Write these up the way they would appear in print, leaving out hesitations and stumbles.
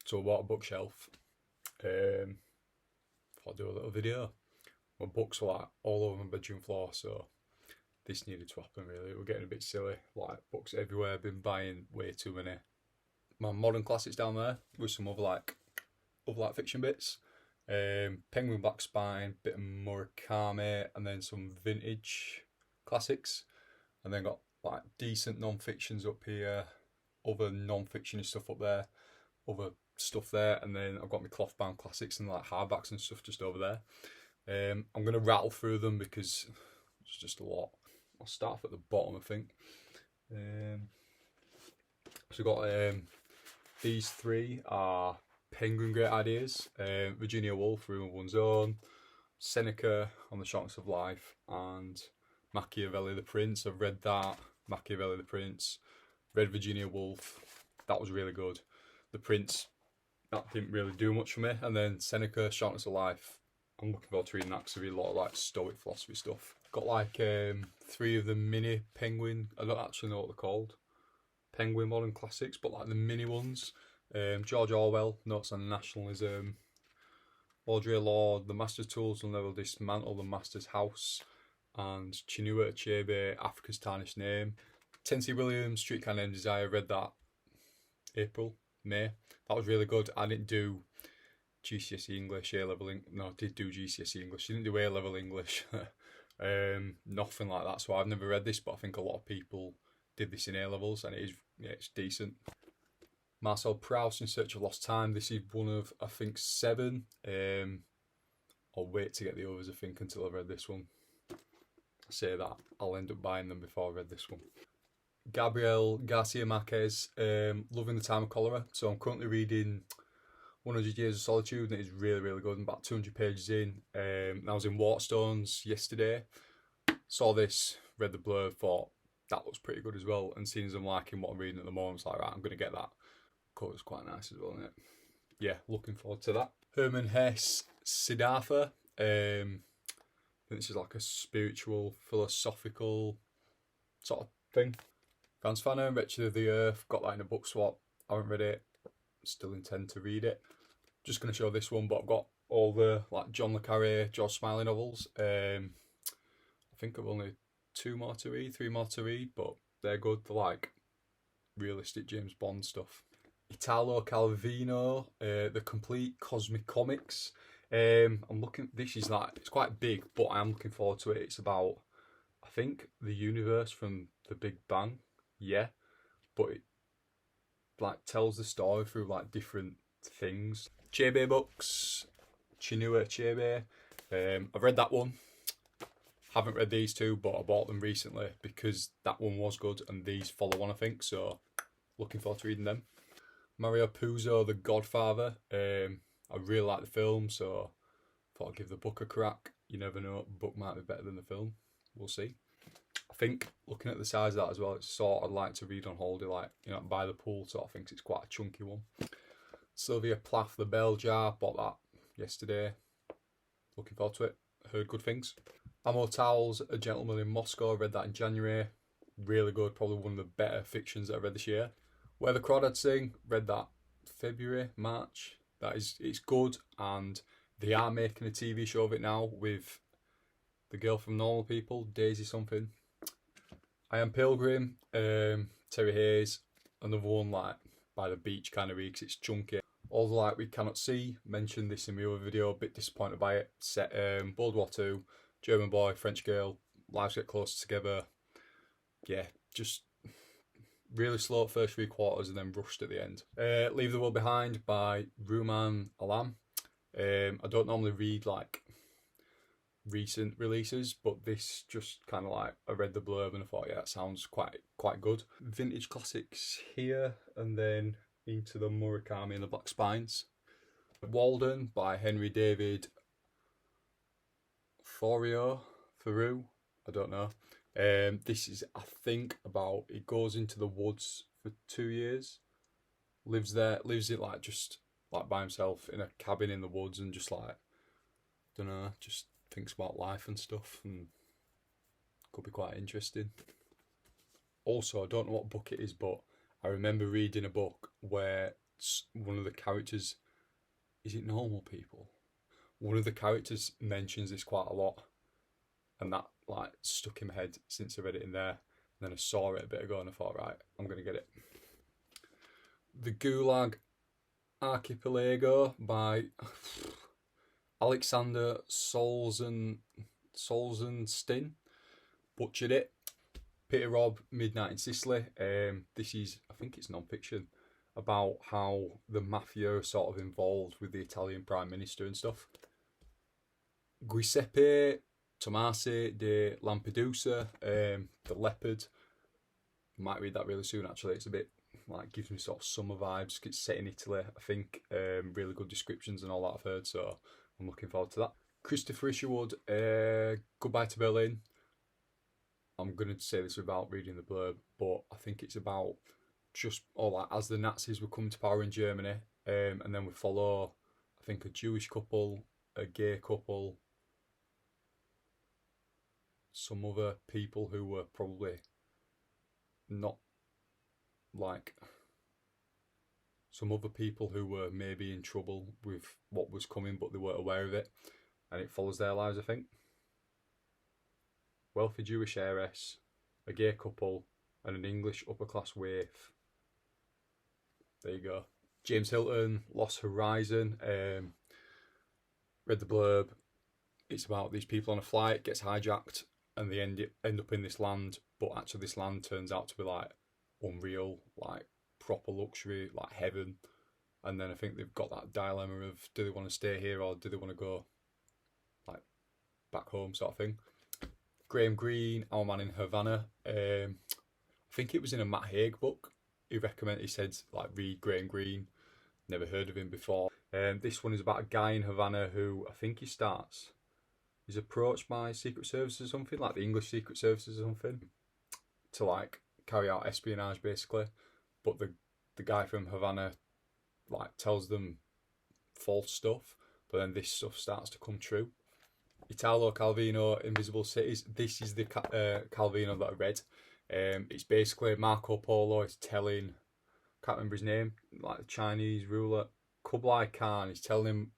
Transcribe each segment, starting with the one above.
So I bought a bookshelf. I'll do a little video. My books were like all over my bedroom floor, so this needed to happen really. We're getting a bit silly. Like books everywhere. I've been buying way too many. My modern classics down there with some other fiction bits. Penguin Black Spine, bit of Murakami, and then some vintage classics. And then got like decent non-fictions up here, other non-fiction stuff up there, other stuff there, and then I've got my Clothbound classics and like hardbacks and stuff just over there. I'm gonna rattle through them because it's just a lot. I'll start off at the bottom, I think. So got these three are Penguin Great Ideas, Virginia Woolf, Room of One's Own, Seneca on the Shortness of Life, and Machiavelli the Prince. I've read that, Machiavelli the Prince, read Virginia Woolf, that was really good. The Prince, that didn't really do much for me. And then Seneca, Shortness of Life, I'm looking forward to reading that because I read a lot of like Stoic philosophy stuff. Got like 3 of the mini Penguin, I don't actually know what they're called, Penguin modern classics, but like the mini ones. George Orwell, Notes on Nationalism, Audre Lorde, The Master's Tools Will Never Dismantle the Master's House, and Chinua Achebe, Africa's Tarnished Name. Tennessee Williams, Streetcar Named Desire, read that May. That was really good. I didn't do GCSE English, A-level English. No, I did do GCSE English. I didn't do A-level English. Nothing like that. So I've never read this, but I think a lot of people did this in A-levels, and it's decent. Marcel Proust, In Search of Lost Time. This is one of, I think, 7. I'll wait to get the others, I think, until I've read this one. I say that, I'll end up buying them before I read this one. Gabriel Garcia Marquez, Loving the Time of Cholera. So I'm currently reading 100 Years of Solitude, and it is really, really good. I'm about 200 pages in. I was in Waterstones yesterday. Saw this, read the blurb, thought that looks pretty good as well. And seeing as I'm liking what I'm reading at the moment, it's like, right, I'm going to get that. Cover's quite nice as well, isn't it? Yeah, looking forward to that. Herman Hesse, Siddhartha. I think this is like a spiritual, philosophical sort of thing. Franz Fanon, Wretched of the Earth, got that in a book swap. I haven't read it, still intend to read it. Just going to show this one, but I've got all the like John le Carré, George Smiley novels. I think I've only 3 more to read, but they're good. They're like realistic James Bond stuff. Italo Calvino, The Complete Cosmic Comics. I'm looking, this is like, it's quite big, but I am looking forward to it. It's about, I think, the universe from the Big Bang. Yeah, but it like tells the story through like different things. Achebe books, Chinua Achebe. I've read that one. Haven't read these two, but I bought them recently because that one was good and these follow on, I think. So looking forward to reading them. Mario Puzo, The Godfather. I really like the film, so thought I'd give the book a crack. You never know, the book might be better than the film. We'll see. I think looking at the size of that as well, it's sort of like to read on holiday, like, you know, by the pool sort of thing. It's quite a chunky one. Sylvia Plath, The Bell Jar, bought that yesterday. Looking forward to it. Heard good things. Amo Towles, A Gentleman in Moscow, read that in January. Really good, probably one of the better fictions that I read this year. Where the Crawdads Sing, read that February, March. It's good, and they are making a TV show of it now with the girl from Normal People, Daisy something. I Am Pilgrim, Terry Hayes, another one like by the beach kind of read because it's chunky. All the Light We Cannot See, mentioned this in my other video, a bit disappointed by it. Set World War II, German boy, French girl, lives get closer together. Yeah, just really slow at first 3 quarters and then rushed at the end. Leave the World Behind by Rumaan Alam. I don't normally read like recent releases, but this just kind of like, I read the blurb and I thought, yeah, that sounds quite good. Vintage classics here, and then into the Murakami and the Black Spines. Walden by Henry David Thoreau, I don't know. This is, I think, about, it goes into the woods for 2 years, lives it like just like by himself in a cabin in the woods, and just like, don't know, just thinks about life and stuff, and could be quite interesting. Also, I don't know what book it is, but I remember reading a book where one of the characters, is it normal people? One of the characters mentions this quite a lot, and that like stuck in my head since I read it in there. And then I saw it a bit ago and I thought, right, I'm gonna get it. The Gulag Archipelago by Alexander Solzhenitsyn. Butchered it. Peter Robb, Midnight in Sicily. This is, I think it's non-fiction, about how the mafia are sort of involved with the Italian Prime Minister and stuff. Giuseppe Tomasi de Lampedusa, The Leopard. Might read that really soon actually. It's a bit like, gives me sort of summer vibes. It's set in Italy, I think. Really good descriptions and all that I've heard, so I'm looking forward to that. Christopher Isherwood, Goodbye to Berlin. I'm going to say this without reading the blurb, but I think it's about just all that as the Nazis were coming to power in Germany, and then we follow, I think, a Jewish couple, a gay couple, some other people who were probably not like, some other people who were maybe in trouble with what was coming, but they weren't aware of it, and it follows their lives, I think. Wealthy Jewish heiress, a gay couple, and an English upper-class waif. There you go. James Hilton, Lost Horizon. Read the blurb. It's about these people on a flight, gets hijacked, and they end up in this land, but actually this land turns out to be like unreal, like proper luxury, like heaven. And then I think they've got that dilemma of, do they want to stay here or do they want to go like back home, sort of thing. Graham Greene, Our Man in Havana. I think it was in a Matt Haig book. He said like, read Graham Greene. Never heard of him before. This one is about a guy in Havana who, I think he's approached by Secret Services or something, like the English Secret Services or something, to like carry out espionage basically. But the guy from Havana like tells them false stuff, but then this stuff starts to come true. Italo Calvino, Invisible Cities. This is the Calvino that I read. It's basically Marco Polo is telling, can't remember his name, like the Chinese ruler, Kublai Khan. He's telling him,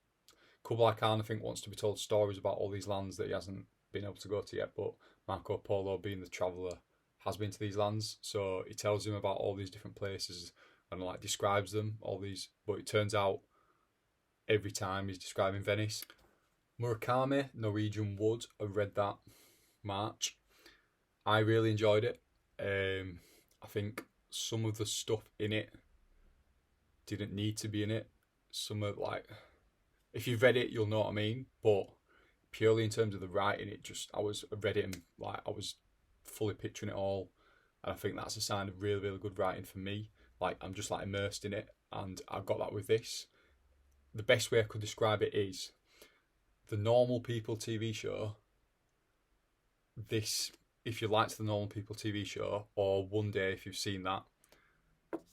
Kublai Khan I think wants to be told stories about all these lands that he hasn't been able to go to yet, but Marco Polo, being the traveller, has been to these lands. So he tells him about all these different places and like describes them, all these, but it turns out every time he's describing Venice. Murakami, Norwegian Wood. I read that March. I really enjoyed it. I think some of the stuff in it didn't need to be in it. Some of like, if you've read it, you'll know what I mean. But purely in terms of the writing, I read it and like I was fully picturing it all, and I think that's a sign of really, really good writing for me. Like I'm just like immersed in it, and I've got that with this. The best way I could describe it is the Normal People TV show. This, if you liked the Normal People TV show, or One Day if you've seen that,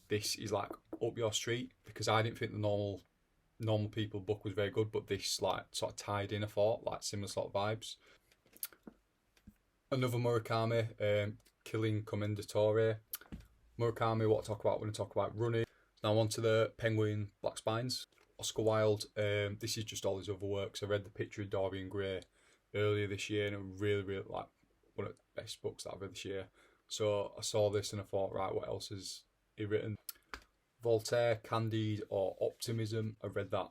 this is like up your street, because I didn't think the Normal People book was very good, but this like sort of tied in, I thought, like similar sort of vibes. Another Murakami, Killing Commendatore. Murakami, what I talk about when I talk about running. Now on to the Penguin Black Spines. Oscar Wilde, this is just all his other works. I read The Picture of Dorian Gray earlier this year, and it was really, really like one of the best books that I've read this year. So I saw this and I thought, right, what else has he written? Voltaire, Candide or Optimism. I read that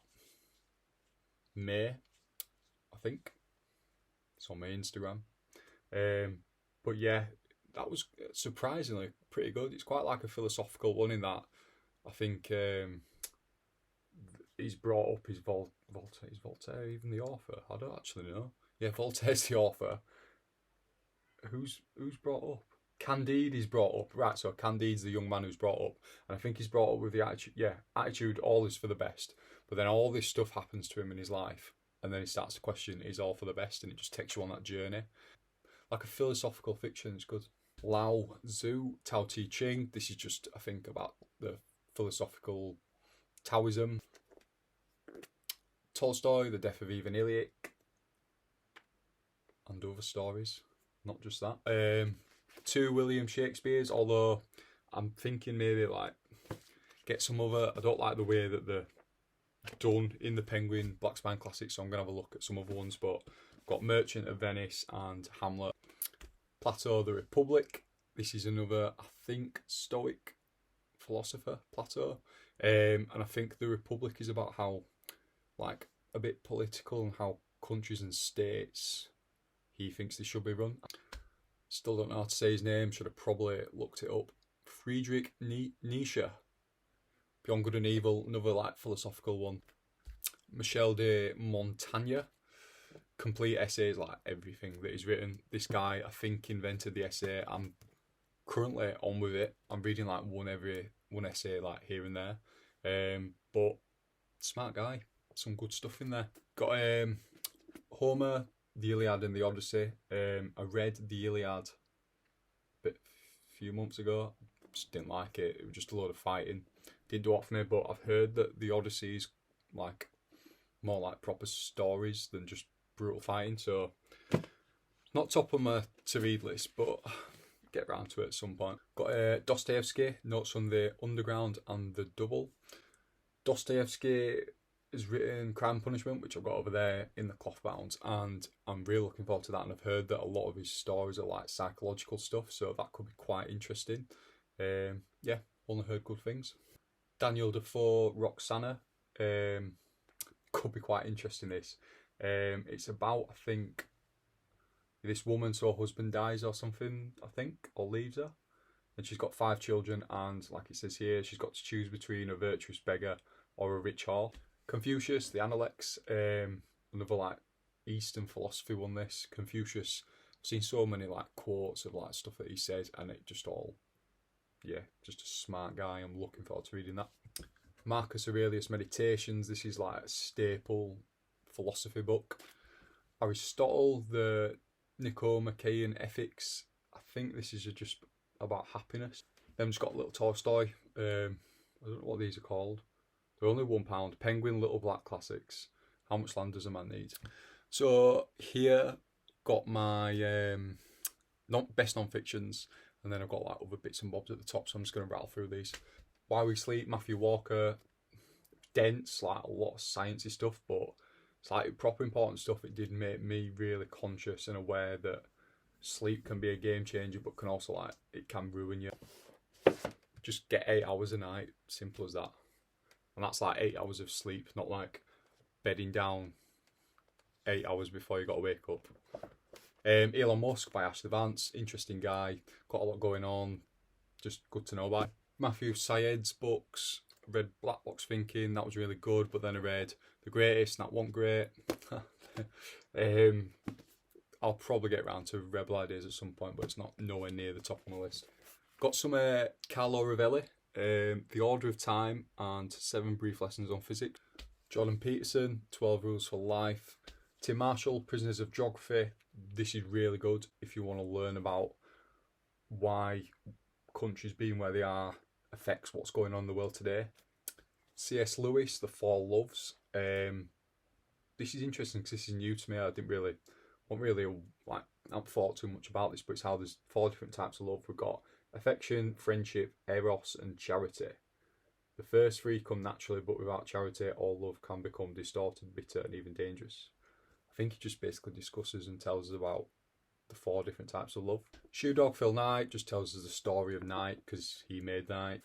May, I think. It's on my Instagram. But yeah, that was surprisingly pretty good. It's quite like a philosophical one in that I think he's brought up his Voltaire. Is Voltaire even the author? I don't actually know. Yeah, Voltaire's the author. Who's brought up? Candide is brought up. Right, so Candide's the young man who's brought up. And I think he's brought up with the attitude, attitude, all is for the best. But then all this stuff happens to him in his life. And then he starts to question, is all for the best? And it just takes you on that journey. Like a philosophical fiction, it's good. Lao Tzu, Tao Te Ching. This is just, I think, about the philosophical Taoism. Tolstoy, The Death of Ivan Ilyich. And other stories. Not just that. 2 William Shakespeare's, although I'm thinking maybe like get some other. I don't like the way that they're done in the Penguin Black Spine Classic, so I'm going to have a look at some other ones. But I've got Merchant of Venice and Hamlet. Plato the Republic. This is another, I think, Stoic philosopher, Plato. And I think the Republic is about how, like, a bit political and how countries and states he thinks they should be run. Still don't know how to say his name, should have probably looked it up. Friedrich Nietzsche. Beyond Good and Evil, another like philosophical one. Michel de Montaigne. Complete essays, like everything that he's written. This guy, I think, invented the essay. I'm currently on with it. I'm reading like one essay like here and there. But smart guy. Some good stuff in there. Got Homer, the Iliad and the Odyssey. I read the Iliad a few months ago. Just didn't like it. It was just a load of fighting. Didn't do it for me, but I've heard that the Odyssey is like more like proper stories than just brutal fighting. So not top of my to read list, but get round to it at some point. Got Dostoevsky, Notes on the Underground and the Double. Dostoevsky has written Crime and Punishment, which I've got over there in the Clothbound, and I'm really looking forward to that. And I've heard that a lot of his stories are like psychological stuff, so that could be quite interesting. Yeah, only heard good things. Daniel Defoe, Roxana, could be quite interesting. This, it's about, I think, this woman, so her husband dies or something, I think, or leaves her, and she's got 5 children, and like it says here, she's got to choose between a virtuous beggar or a rich whore. Confucius, the Analects, another like Eastern philosophy one. This Confucius, I've seen so many like quotes of like stuff that he says, and it just all, yeah, just a smart guy. I'm looking forward to reading that. Marcus Aurelius Meditations. This is like a staple philosophy book. Aristotle, the Nicomachean Ethics. I think this is just about happiness. Then just got a little Tolstoy. I don't know what these are called. They're only £1. Penguin Little Black Classics. How Much Land Does a Man Need? So here got my not best non-fictions, and then I've got like other bits and bobs at the top, so I'm just going to rattle through these. Why We Sleep, Matthew Walker. Dense, like a lot of sciencey stuff, but it's like proper important stuff. It did make me really conscious and aware that sleep can be a game changer, but can also like, it can ruin you. Just get 8 hours a night, simple as that. And that's like 8 hours of sleep, not like bedding down 8 hours before you got to wake up. Elon Musk by Ashley Vance, interesting guy, got a lot going on, just good to know about. Matthew Syed's books, read Black Box Thinking, that was really good, but then I read The Greatest, and that wasn't great. I'll probably get around to Rebel Ideas at some point, but it's not nowhere near the top of my list. Got some Carlo Rovelli, The Order of Time and 7 Brief Lessons on Physics. Jordan Peterson, 12 Rules for Life. Tim Marshall, Prisoners of Geography. This is really good if you want to learn about why countries being where they are affects what's going on in the world today. C.S. Lewis, The Four Loves. This is interesting because this is new to me. I haven't thought too much about this, but it's how there's 4 different types of love. We've got affection, friendship, eros, and charity. The first 3 come naturally, but without charity, all love can become distorted, bitter, and even dangerous. I think he just basically discusses and tells us about the 4 different types of love. Shoe Dog Phil Knight just tells us the story of Knight because he made Knight.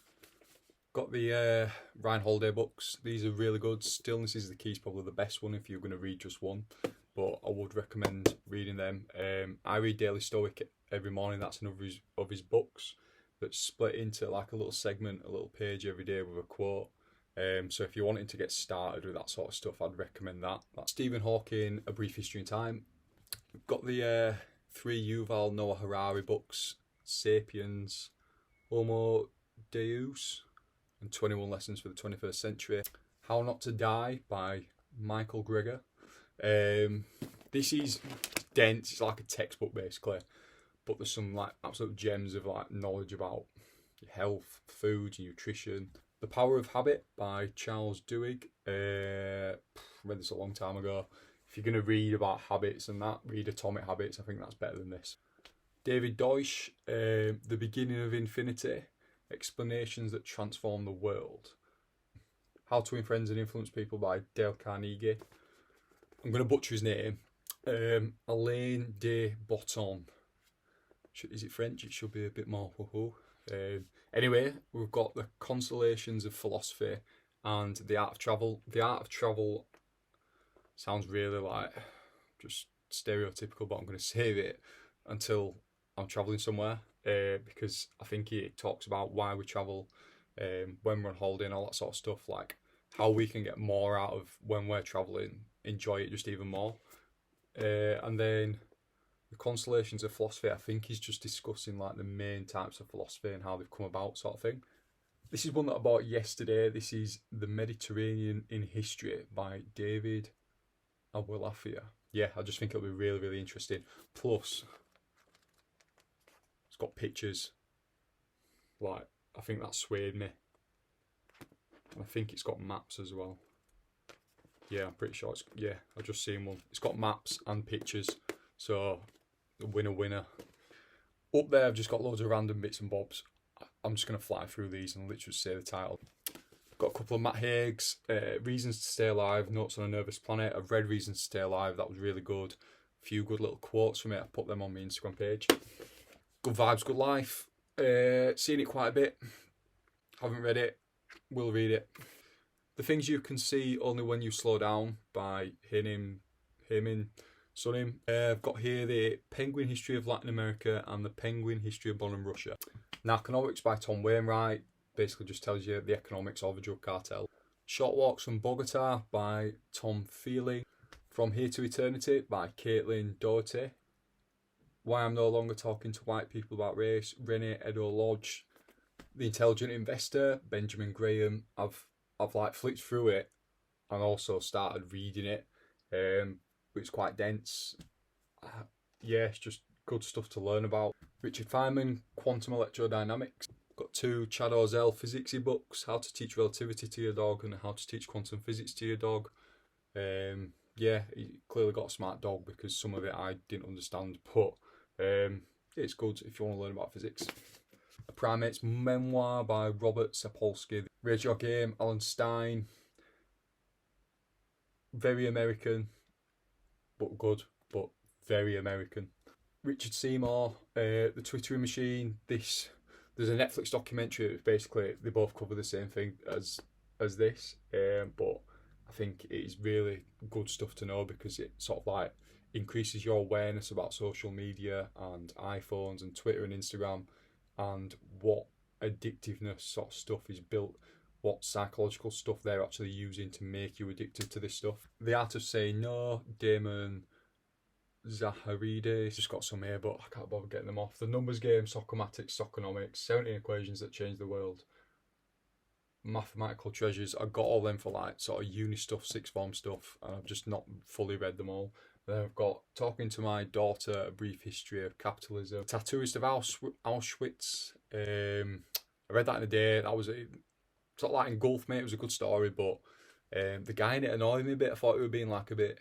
Got the Ryan Holiday books. These are really good. Stillness is the Key is probably the best one if you're going to read just one, but I would recommend reading them. I read Daily Stoic every morning. That's another of his books that's split into like a little segment, a little page every day with a quote. So if you're wanting to get started with that sort of stuff, I'd recommend that. That's Stephen Hawking, A Brief History in Time. We've got the 3 Yuval Noah Harari books, Sapiens, Homo Deus, and 21 Lessons for the 21st Century. How Not to Die by Michael Greger. This is dense, it's like a textbook basically, but there's some like absolute gems of like knowledge about health, food, nutrition. The Power of Habit by Charles Duhigg. Read this a long time ago. If you're going to read about habits and that, read Atomic Habits. I think that's better than this. David Deutsch, The Beginning of Infinity. Explanations that Transform the World. How to Win Friends and Influence People by Dale Carnegie. I'm going to butcher his name. Alain de Botton. Is it French? It should be a bit more. Anyway, we've got The Consolations of Philosophy and The Art of Travel. The Art of Travel sounds really like just stereotypical, but I'm going to save it until I'm travelling somewhere, because I think it talks about why we travel, when we're on holiday and all that sort of stuff, like how we can get more out of when we're travelling, enjoy it just even more. And then The Consolations of Philosophy, I think he's just discussing like the main types of philosophy and how they've come about, sort of thing. This is one that I bought yesterday. This is The Mediterranean in History by David Awolafia. Yeah, I just think it'll be really, really interesting. Plus, it's got pictures. Like, I think that swayed me. And I think it's got maps as well. Yeah, I'm pretty sure it's... Yeah, I've just seen one. It's got maps and pictures. So, winner. Up there, I've just got loads of random bits and bobs. I'm just going to fly through these and literally say the title. Got a couple of Matt Haig's, Reasons to Stay Alive, Notes on a Nervous Planet. I've read Reasons to Stay Alive, that was really good. A few good little quotes from it, I put them on my Instagram page. Good Vibes, Good Life. Seen it quite a bit. Haven't read it, will read it. The Things You Can See Only When You Slow Down by Heymin Sunim. I've got here The Penguin History of Latin America and The Penguin History of Modern Russia. Narconomics by Tom Wainwright. Basically just tells you the economics of a drug cartel. Short Walks from Bogota by Tom Feely. From Here to Eternity by Caitlin Doherty. Why I'm No Longer Talking to White People About Race, Renee Edo Lodge. The Intelligent Investor, Benjamin Graham. I've like flicked through it and also started reading it. It's quite dense. Yeah, it's just good stuff to learn about. Richard Feynman, Quantum Electrodynamics. Got 2 Chad Orzel physicsy books, How to Teach Relativity to Your Dog and How to Teach Quantum Physics to Your Dog. Yeah, he clearly got a smart dog because some of it I didn't understand, but it's good if you want to learn about physics. A Primate's Memoir by Robert Sapolsky. Raise Your Game, Alan Stein. Very American, but good, but very American. Richard Seymour, The Twittering Machine. There's a Netflix documentary. Basically, they both cover the same thing as this, but I think it is really good stuff to know because it sort of like increases your awareness about social media and iPhones and Twitter and Instagram and what addictiveness sort of stuff is built, what psychological stuff they're actually using to make you addicted to this stuff. The Art of Saying No, Damon Zaharides. Just got some here, but I can't bother getting them off. The Numbers Game, Socomatics, Soconomics, 17 Equations That Change the World, Mathematical Treasures. I got all them for like sort of uni stuff, sixth form stuff, and I've just not fully read them all. Then I've got Talking to My Daughter, A Brief History of Capitalism, Tattooist of Auschwitz. I read that in a day. That was sort of like engulfed me. It was a good story, but the guy in it annoyed me a bit. I thought it would be like a bit,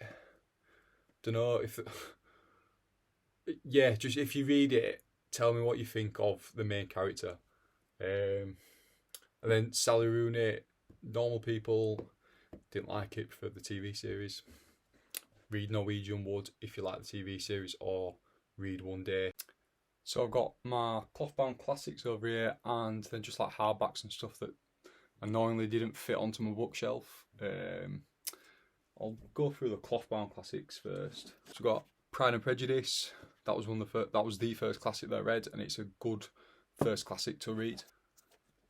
don't know if yeah, just if you read it, tell me what you think of the main character. And then Sally Rooney, Normal People, didn't like it for the TV series. Read Norwegian Wood if you like the TV series, or read One Day. So I've got my Clothbound classics over here, and then just like hardbacks and stuff that annoyingly didn't fit onto my bookshelf. I'll go through the Clothbound classics first. So I've got Pride and Prejudice. That was the first classic that I read, and it's a good first classic to read.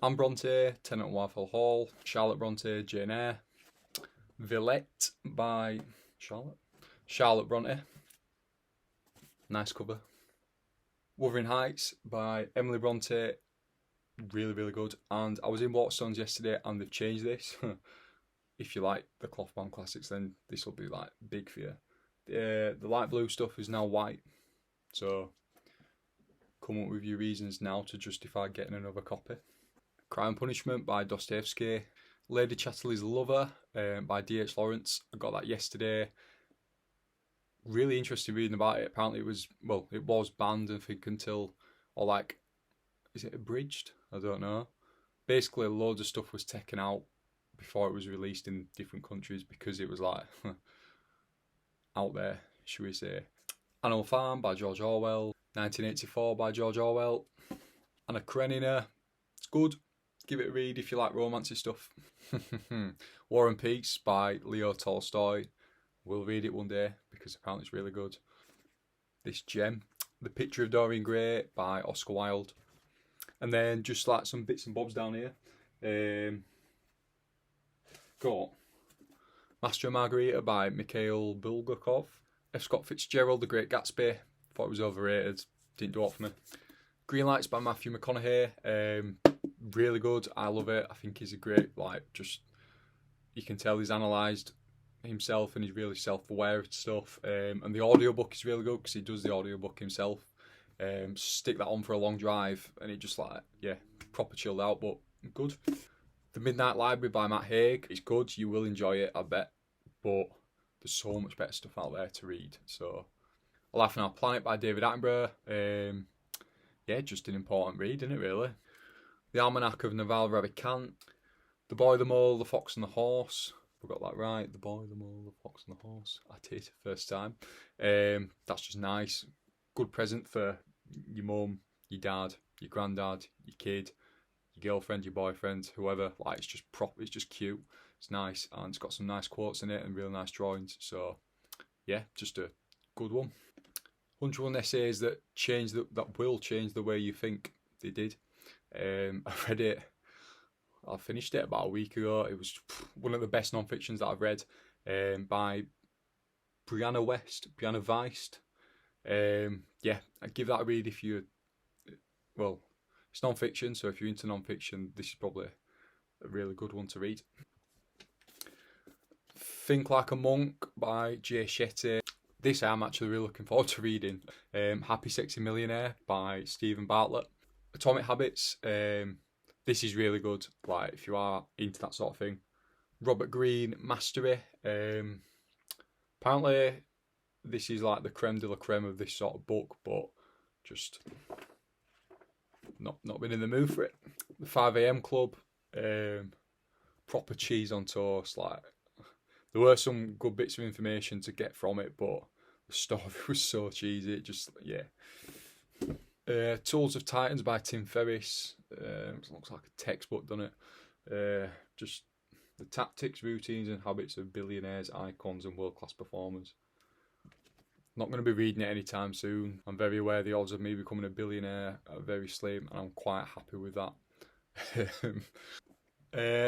Anne Bronte, Tenant of Wildfell Hall, Charlotte Bronte, Jane Eyre, Villette by Charlotte Bronte. Nice cover. Wuthering Heights by Emily Bronte. Really, really good. And I was in Waterstones yesterday and they've changed this. If you like the Clothbound classics, then this will be like big for you. The light blue stuff is now white. So come up with your reasons now to justify getting another copy. Crime and Punishment by Dostoevsky. Lady Chatterley's Lover by D.H. Lawrence. I got that yesterday. Really interested reading about it. Apparently it was banned, I think, until, or like, is it abridged? I don't know. Basically, loads of stuff was taken out before it was released in different countries because it was like out there, should we say. Animal Farm by George Orwell, 1984 by George Orwell, Anna Karenina. It's good. Give it a read if you like romancy stuff. War and Peace by Leo Tolstoy. We'll read it one day because apparently it's really good. This gem, The Picture of Dorian Gray by Oscar Wilde. And then just like some bits and bobs down here. Got Master and Margarita by Mikhail Bulgakov. F. Scott Fitzgerald, The Great Gatsby. Thought it was overrated. Didn't do it for me. Green Lights by Matthew McConaughey. Really good. I love it. I think he's a great, you can tell he's analysed himself and he's really self-aware of stuff. And the audiobook is really good because he does the audiobook himself. Stick that on for a long drive and it just proper chilled out, but good. The Midnight Library by Matt Haig is good. You will enjoy it, I bet. But there's so much better stuff out there to read. So, A Life on Our Planet by David Attenborough. Just an important read, isn't it, really? The Almanac of Naval Ravikant. The Boy, the Mole, the Fox and the Horse. I got that right. The Boy, the Mole, the Fox and the Horse. I did first time. That's just nice. Good present for your mum, your dad, your granddad, your kid, your girlfriend, your boyfriend, whoever. It's just it's just cute. It's nice and it's got some nice quotes in it and really nice drawings. So yeah, just a good one. 101 essays that will change the way you think. They did. I read it. I finished it about a week ago. It was one of the best non-fictions that I've read, by Brianna Weist. I'd give that a read if you. Well, it's non-fiction, so if you're into non-fiction, this is probably a really good one to read. Think Like a Monk by Jay Shetty. This I'm actually really looking forward to reading. Happy Sexy Millionaire by Stephen Bartlett. Atomic Habits. This is really good, if you are into that sort of thing. Robert Greene, Mastery. Apparently, this is the creme de la creme of this sort of book, but just not been in the mood for it. The 5am Club. Proper cheese on toast. There were some good bits of information to get from it, but the story was so cheesy. It just, Tools of Titans by Tim Ferriss. It looks like a textbook, doesn't it? Just the tactics, routines and habits of billionaires, icons and world-class performers. Not going to be reading it anytime soon. I'm very aware the odds of me becoming a billionaire are very slim and I'm quite happy with that.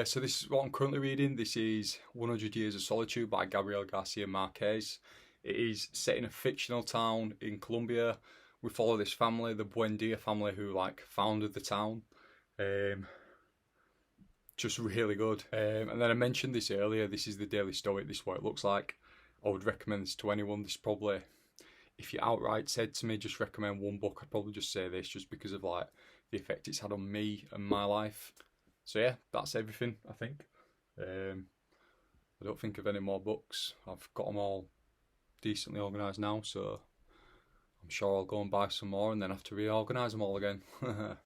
So this is what I'm currently reading. This is 100 Years of Solitude by Gabriel Garcia Marquez. It is set in a fictional town in Colombia. We follow this family, the Buendia family, who founded the town. Just really good. And then I mentioned this earlier. This is the Daily Stoic. This is what it looks like. I would recommend this to anyone. This probably, if you outright said to me, just recommend one book, I'd probably just say this, just because of the effect it's had on me and my life. So yeah, that's everything, I think. I don't think of any more books. I've got them all decently organised now, so I'm sure I'll go and buy some more and then have to reorganise them all again.